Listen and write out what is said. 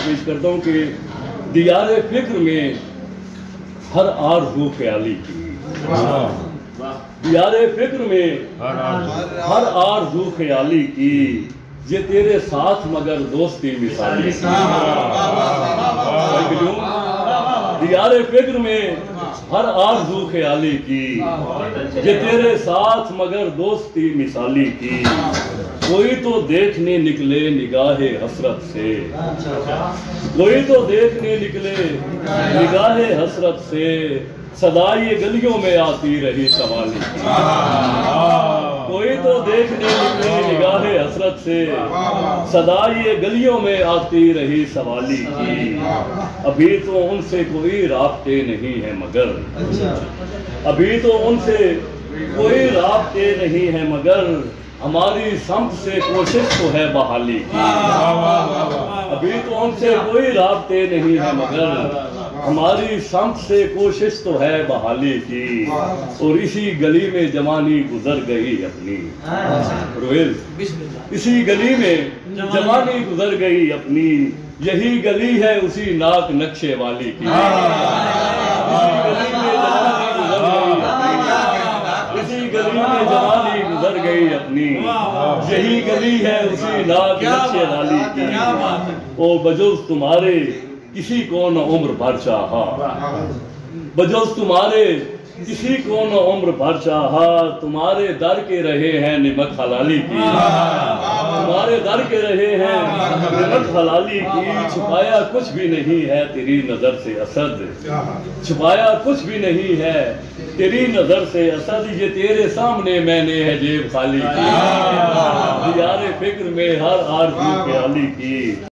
پیش کرتا ہوں کہ دیار فکر میں ہر آرزو خیالی کی، دیار فکر میں ہر آرزو خیالی کی، یہ تیرے ساتھ مگر دوستی مثالی کی۔ دیار فکر میں ہر آرزو خیالی کی، یہ تیرے ساتھ مگر دوستی مثالی کی۔ کوئی تو دیکھنے نکلے نگاہ حسرت سے، کوئی تو دیکھنے نکلے نگاہ حسرت سے، صدا یہ گلیوں میں آتی رہی سوالی کی۔ کوئی تو دیکھنے نکلے نگاہ حسرت سے، صدا یہ گلیوں میں آتی رہی سوالی کی۔ ابھی تو ان سے کوئی رابطے نہیں ہے مگر، ابھی تو ان سے کوئی رابطے نہیں ہے مگر، ہماری سمت سے کوشش تو ہے بحالی کی۔ ابھی تو ان سے کوئی رابطے نہیں ہے مگر، ہماری سمت سے کوشش تو ہے بحالی کی۔ اور اسی گلی میں جوانی گزر گئی اپنی، رویل اسی گلی میں جوانی گزر گئی اپنی، یہی گلی ہے اسی ناک نقشے والی کی۔ اسی گلی میں جوانی گزر گئی اپنی، یہی گلی ہے اسی ناک نقشے والی کی۔ او بجز تمہارے کسی کو نہ عمر بھر چاہا، بجز تمہارے کسی کو نہ عمر بھر چاہا، تمہارے در کے رہے ہیں نمک حلالی کی، تمہارے در کے رہے ہیں نمک حلالی کی۔ چھپایا کچھ بھی نہیں ہے تیری نظر سے اسد، چھپایا کچھ بھی نہیں ہے تیری نظر سے اسد، یہ تیرے سامنے میں نے ہے جیب خالی کی۔ دیار فکر میں ہر آرزو خیالی کی۔